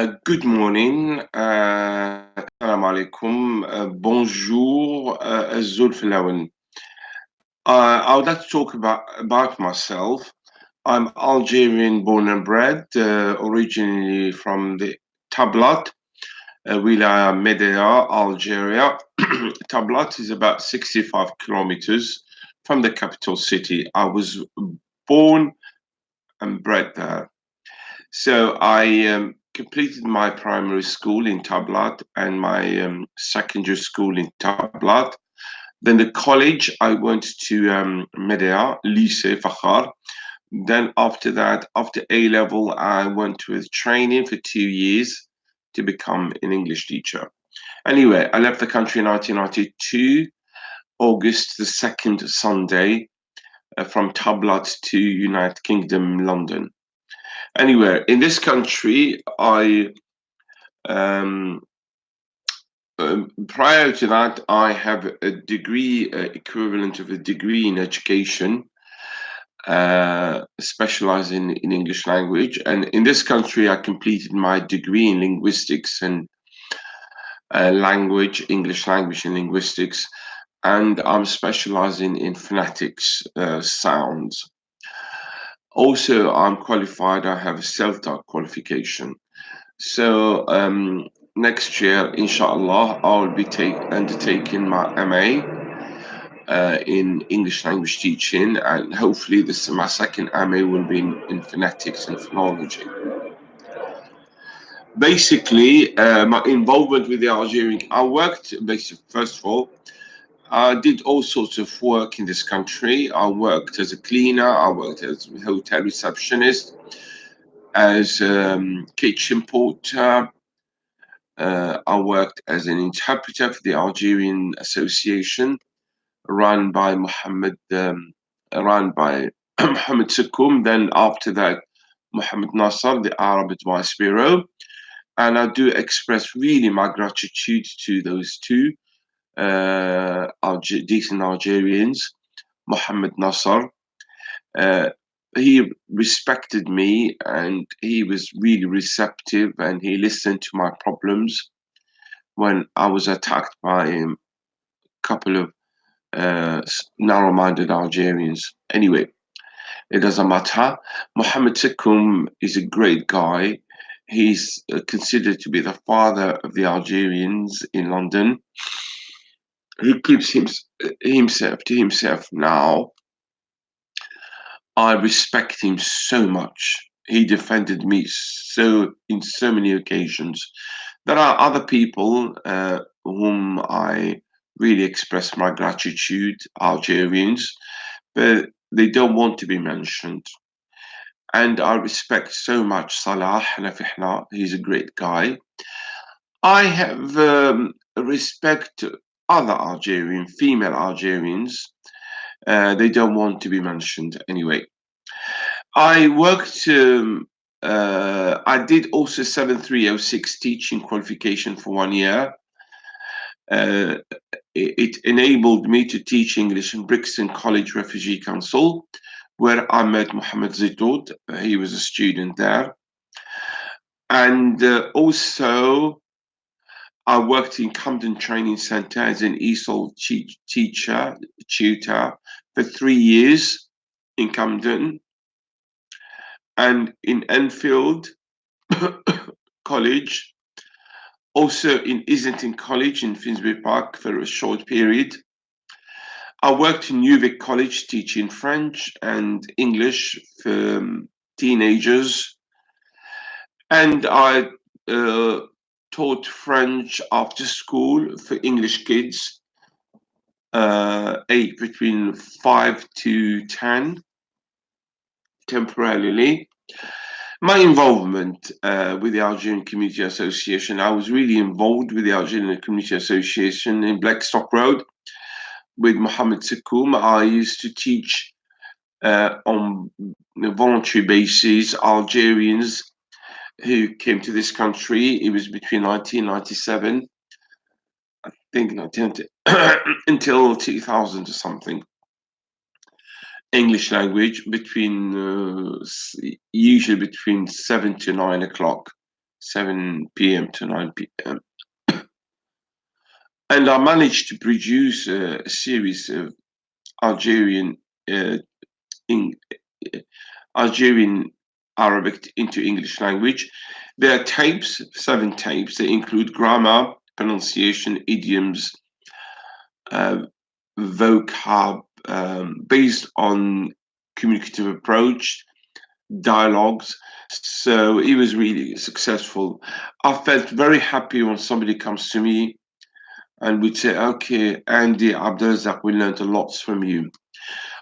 Good morning. Assalamu alaikum. Bonjour. Zulf Lawan. I would like to talk about myself. I'm Algerian born and bred, originally from the Tablat, Wilaya Medea, Algeria. Tablat is about 65 kilometers from the capital city. I was born and bred there. So I completed my primary school in Tablat and my secondary school in Tablat. Then the college, I went to Medea, Lycée Fakhar. Then after that, after A level, I went with training for 2 years to become an English teacher. Anyway, I left the country in 1992, August the 2nd Sunday, from Tablat to United Kingdom, London. Anyway, in this country, um, prior to that, I have a degree equivalent of a degree in education, specializing in English language. And in this country, I completed my degree in linguistics and English language and linguistics, and I'm specializing in phonetics, sounds. Also, I'm qualified. I have a self-taught qualification. So next year, inshallah, I'll be undertaking my MA in English language teaching, and hopefully this my second MA will be in phonetics and phonology. Basically, my involvement with the Algerian, I worked basically, first of all, I did all sorts of work in this country. I worked as a cleaner, I worked as a hotel receptionist, as kitchen porter. I worked as an interpreter for the Algerian Association, run by Mohammed Sakoum. Then after that, Mohammed Nasser, the Arab Advice Bureau. And I do express really my gratitude to those two decent Algerians. Mohammed Nasser, he respected me and he was really receptive and he listened to my problems when I was attacked by a couple of narrow-minded Algerians. Anyway, it doesn't matter. Mohammed Sakoum is a great guy. He's considered to be the father of the Algerians in London. He keeps himself to himself now. I respect him so much. He defended me in so many occasions. There are other people whom I really express my gratitude, Algerians, but they don't want to be mentioned. And I respect so much Salah Nafihna. He's a great guy. I have respect to other female Algerians. They don't want to be mentioned anyway. I worked. I did also 7306 teaching qualification for 1 year. It enabled me to teach English in Brixton College Refugee Council, where I met Mohammed Zitoud. He was a student there. And also, I worked in Camden Training Centre as an ESOL tutor for 3 years in Camden. And in Enfield College, also in Islington College in Finsbury Park for a short period. I worked in Newvic College teaching French and English for teenagers. And I taught French after school for English kids, between 5 to 10, temporarily. My involvement with the Algerian Community Association, I was really involved with the Algerian Community Association in Blackstock Road with Mohammed Sakoum. I used to teach on a voluntary basis Algerians who came to this country. It was between 1997, I think, until 2000 or something. English language usually between 7 to 9 o'clock 7 p.m. to 9 p.m. And I managed to produce a series of Algerian uh, in, Algerian Arabic into English language. There are tapes, 7 tapes. They include grammar, pronunciation, idioms, uh, vocab, based on communicative approach, dialogues. So it was really successful. I felt very happy when somebody comes to me and would say, "Okay, Andy Abderrezak, we learned a lot from you."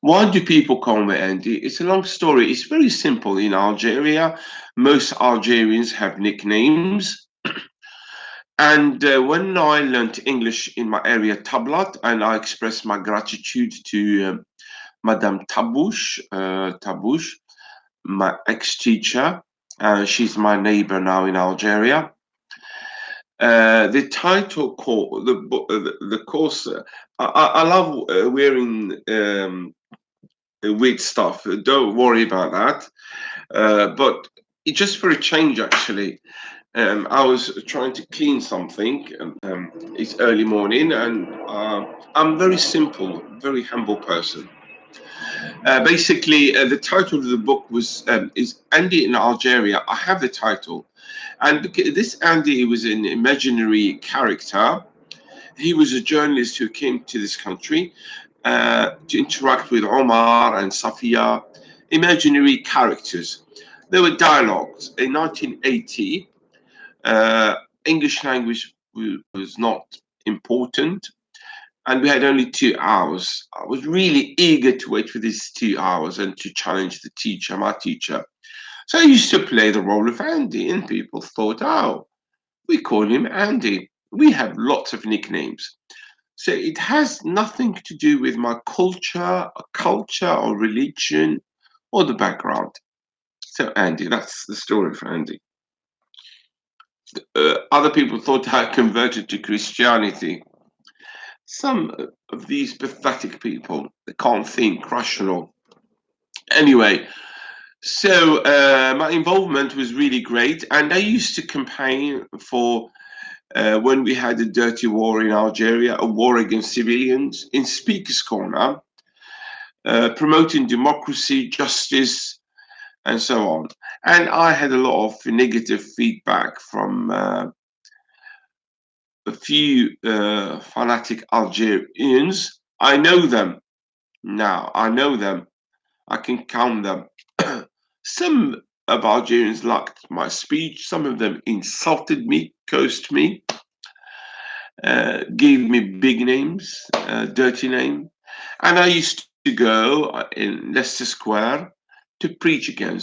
Why do people call me Andy? It's a long story. It's very simple. In Algeria, most Algerians have nicknames. And when I learned English in my area, Tablat, and I expressed my gratitude to Madame Tabouche, my ex-teacher. She's my neighbor now in Algeria. The title called the course. I love wearing weird stuff. Don't worry about that. But it's just for a change, actually. I was trying to clean something. It's early morning, and I'm very simple, very humble person. Basically, the title of the book was is Andy in Algeria. I have the title, and this Andy was an imaginary character. He was a journalist who came to this country to interact with Omar and Safia, imaginary characters. There were dialogues. In 1980, uh, English language was not important, and we had only 2 hours. I was really eager to wait for these 2 hours and to challenge the teacher, my teacher. So I used to play the role of Andy, and people thought, oh, we call him Andy. We have lots of nicknames. So it has nothing to do with my culture or religion or the background. So Andy, that's the story of Andy. Other people thought I converted to Christianity. Some of these pathetic people, they can't think rational. Anyway, so my involvement was really great, and I used to campaign for when we had a dirty war in Algeria, a war against civilians, in Speaker's Corner, promoting democracy, justice, and so on. And I had a lot of negative feedback from a few fanatic Algerians. I know them now. I know them. I can count them. Some of Algerians liked my speech. Some of them insulted me, cursed me, gave me big names, dirty name. And I used to go in Leicester Square to preach again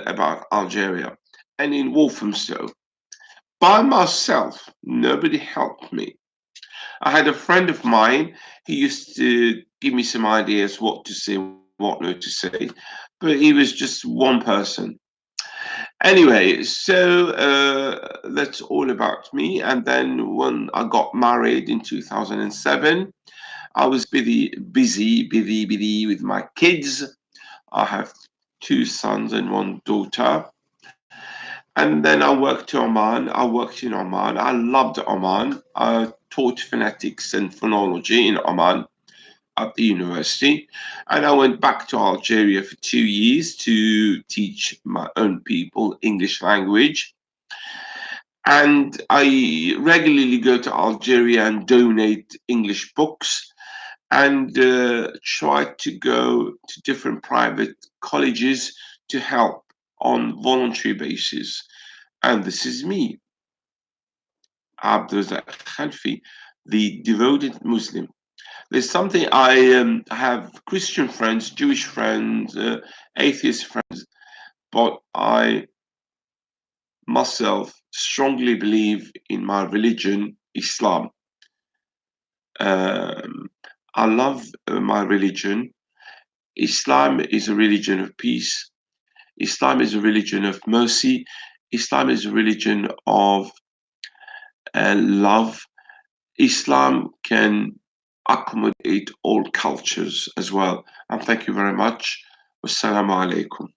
about Algeria, and in Walthamstow by myself. Nobody helped me. I had a friend of mine. He used to give me some ideas what to say, what not to say, but he was just one person. Anyway, so that's all about me. And then when I got married in 2007, I was busy with my kids. I have 2 sons and 1 daughter. And then I worked to Oman. I worked in Oman. I loved Oman. I taught phonetics and phonology in Oman at the university. And I went back to Algeria for 2 years to teach my own people English language. And I regularly go to Algeria and donate English books and try to go to different private colleges to help on voluntary basis. And this is me, Abderrezak Khalfi, the devoted Muslim. There's something I have Christian friends, Jewish friends, atheist friends, but I myself strongly believe in my religion, Islam. Um, I love my religion. Islam is a religion of peace. Islam is a religion of mercy. Islam is a religion of love. Islam can accommodate all cultures as well. And thank you very much. Wassalamu alaikum.